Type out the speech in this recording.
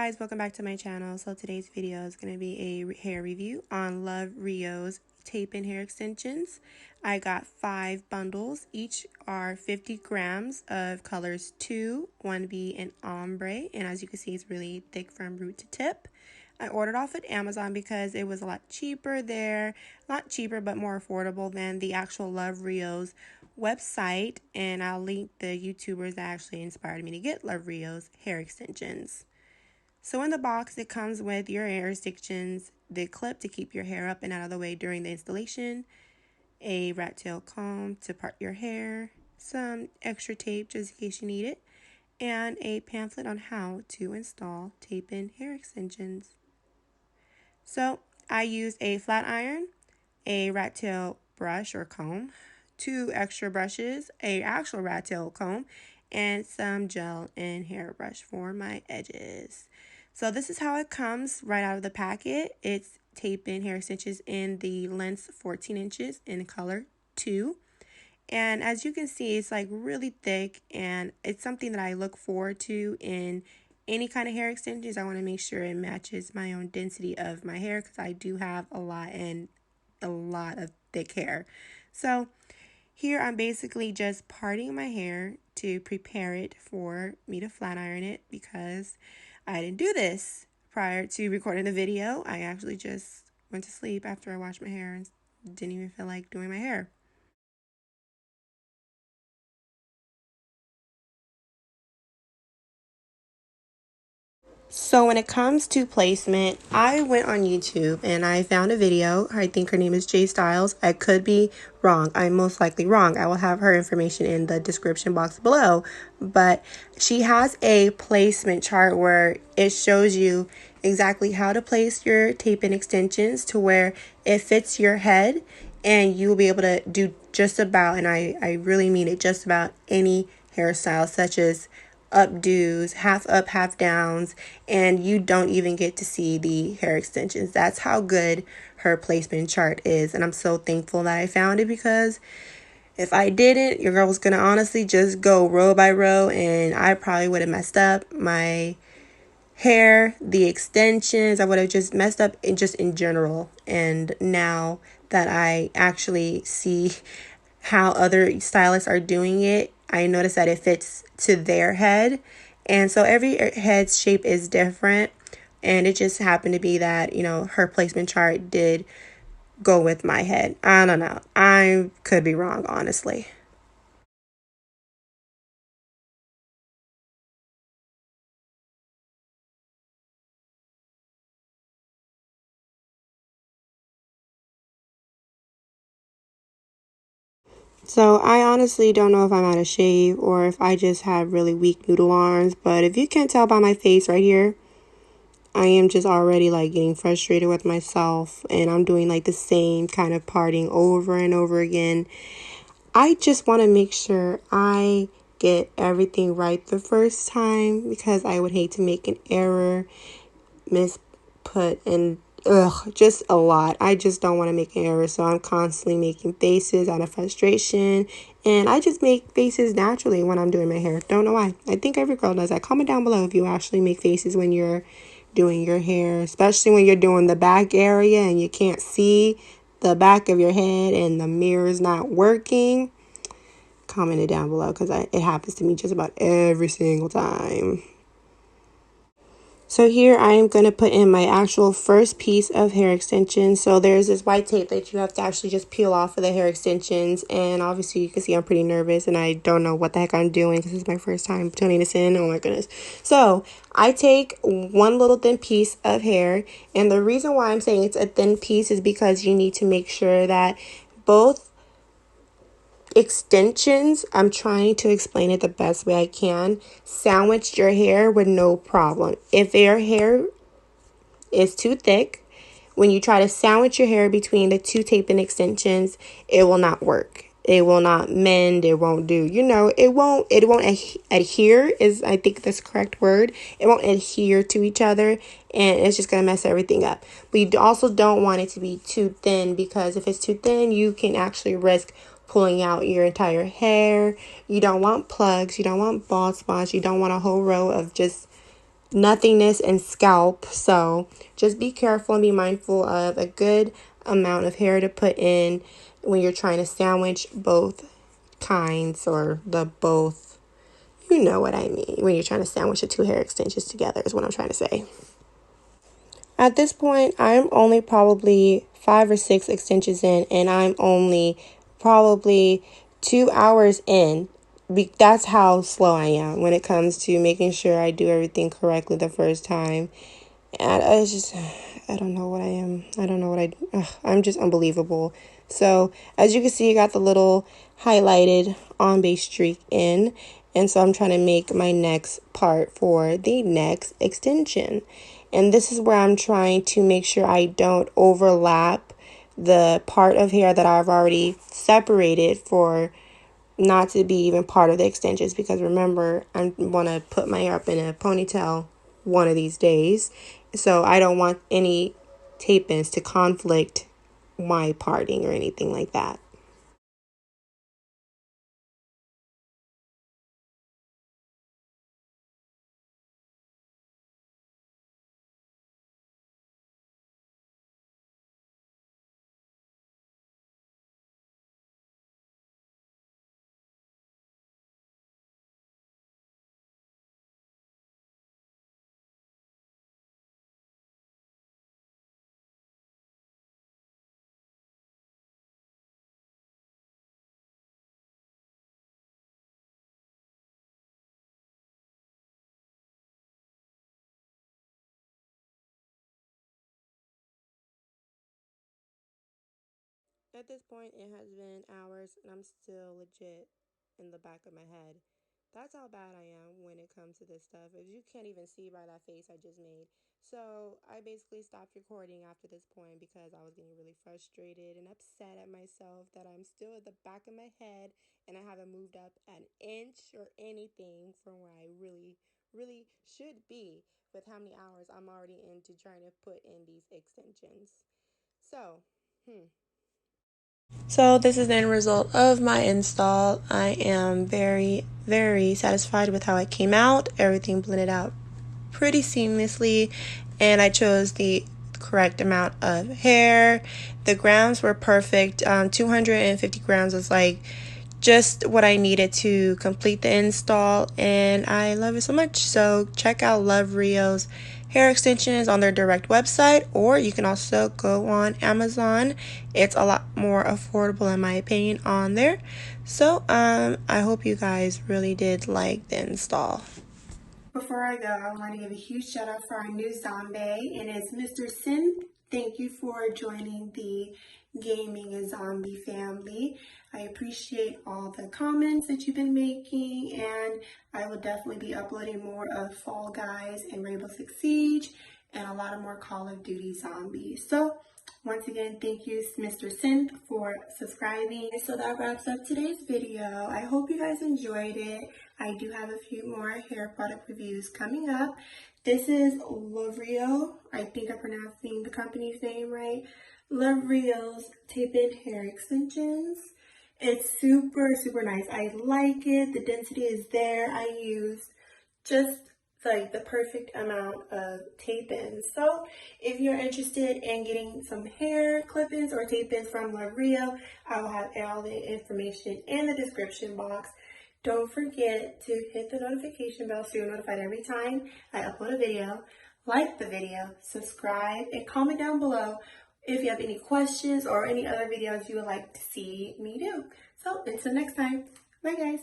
guys, welcome back to my channel. So today's video is going to be a hair review on Lovrio's tape and hair extensions. I got 5 bundles. Each are 50 grams of colors 2, 1B, and Ombre. And as you can see, it's really thick from root to tip. I ordered off at Amazon because it was a lot cheaper there. Not cheaper, but more affordable than the actual Lovrio's website. And I'll link the YouTubers that actually inspired me to get Lovrio's hair extensions. So in the box, it comes with your hair extensions, the clip to keep your hair up and out of the way during the installation, a rat tail comb to part your hair, some extra tape just in case you need it, and a pamphlet on how to install tape and hair extensions. So I used a flat iron, a rat tail brush or comb, 2 extra brushes, a actual rat tail comb, and some gel and hairbrush for my edges. So this is how it comes right out of the packet. It's tape and hair extensions in the length 14 inches in color 2. And as you can see, it's like really thick, and it's something that I look forward to in any kind of hair extensions. I want to make sure it matches my own density of my hair because I do have a lot of thick hair. So here I'm basically just parting my hair to prepare it for me to flat iron it because I didn't do this prior to recording the video. I actually just went to sleep after I washed my hair and didn't even feel like doing my hair. So when it comes to placement, I went on YouTube and I found a video. I think her name is J Styles. I could be wrong. I'm most likely wrong. I will have her information in the description box below. But she has a placement chart where it shows you exactly how to place your tape and extensions to where it fits your head, and you will be able to do just about, and I really mean it, just about any hairstyle, such as updos, half up, half downs, and you don't even get to see the hair extensions. That's how good her placement chart is, and I'm so thankful that I found it because if I didn't, your girl was gonna honestly just go row by row, and I probably would have messed up my hair, the extensions. I would have just messed up in general. And now that I actually see how other stylists are doing it, I notice that it fits to their head. And so every head's shape is different. And it just happened to be that, her placement chart did go with my head. I don't know. I could be wrong, honestly. So I honestly don't know if I'm out of shave or if I just have really weak noodle arms. But if you can't tell by my face right here, I am just already like getting frustrated with myself, and I'm doing like the same kind of parting over and over again. I just want to make sure I get everything right the first time because I would hate to make an error, misput, and just a lot. I just don't want to make an error, so I'm constantly making faces out of frustration, and I just make faces naturally when I'm doing my hair. Don't know why. I think every girl does that. Comment down below if you actually make faces when you're doing your hair, especially when you're doing the back area and you can't see the back of your head and the mirror is not working. Comment it down below because it happens to me just about every single time. So here I am going to put in my actual first piece of hair extensions. So there's this white tape that you have to actually just peel off of the hair extensions. And obviously you can see I'm pretty nervous and I don't know what the heck I'm doing because it's my first time turning this in. Oh my goodness. So I take one little thin piece of hair. And the reason why I'm saying it's a thin piece is because you need to make sure that both extensions, I'm trying to explain it the best way I can, sandwich your hair with no problem. If your hair is too thick, when you try to sandwich your hair between the 2 tape and extensions, it will not work. It will not mend. It won't do, it won't adhere is, I think, that's the correct word. It won't adhere to each other, and it's just going to mess everything up. But you also don't want it to be too thin, because if it's too thin, you can actually risk pulling out your entire hair. You don't want plugs. You don't want bald spots. You don't want a whole row of just nothingness and scalp. So just be careful and be mindful of a good amount of hair to put in when you're trying to sandwich both kinds, or the both, you know what I mean, when you're trying to sandwich the two hair extensions together is what I'm trying to say. At this point, I'm only probably 5 or 6 extensions in, and I'm only probably 2 hours in. That's how slow I am when it comes to making sure I do everything correctly the first time. And I don't know what I am. I don't know what I'm just unbelievable. So, as you can see, I got the little highlighted Ombre streak in. And so I'm trying to make my next part for the next extension. And this is where I'm trying to make sure I don't overlap the part of hair that I've already separated for not to be even part of the extensions, because remember, I want to put my hair up in a ponytail one of these days. So I don't want any tape ins to conflict my parting or anything like that. At this point, it has been hours and I'm still legit in the back of my head. That's how bad I am when it comes to this stuff. As you can't even see by that face I just made. So I basically stopped recording after this point because I was getting really frustrated and upset at myself that I'm still at the back of my head and I haven't moved up an inch or anything from where I really should be with how many hours I'm already into trying to put in these extensions. So, So this is the end result of my install. I am very satisfied with how it came out. Everything blended out pretty seamlessly, and I chose the correct amount of hair. The grams were perfect. 250 grams was like just what I needed to complete the install, and I love it so much. So check out Lovrio's hair extensions on their direct website, or you can also go on Amazon. It's a lot more affordable in my opinion on there. So I hope you guys really did like the install. Before I go, I want to give a huge shout out for our new ZOMBAE, and it's Mr. Synth. Thank you for joining the Gaming a Zombie family. I appreciate all the comments that you've been making, and I will definitely be uploading more of Fall Guys and Rainbow Six Siege and a lot of more Call of Duty Zombies. So, once again, thank you, Mr. Synth, for subscribing. So that wraps up today's video. I hope you guys enjoyed it. I do have a few more hair product reviews coming up. This is Lovrio. I think I'm pronouncing the company's name right. Lovrio's tape-in hair extensions. It's super nice. I like it. The density is there. I used just like the perfect amount of tape-ins. So if you're interested in getting some hair clip-ins or tape-ins from Lovrio, I will have all the information in the description box. Don't forget to hit the notification bell so you're notified every time I upload a video. Like the video, subscribe, and comment down below if you have any questions or any other videos you would like to see me do. So until next time, bye guys.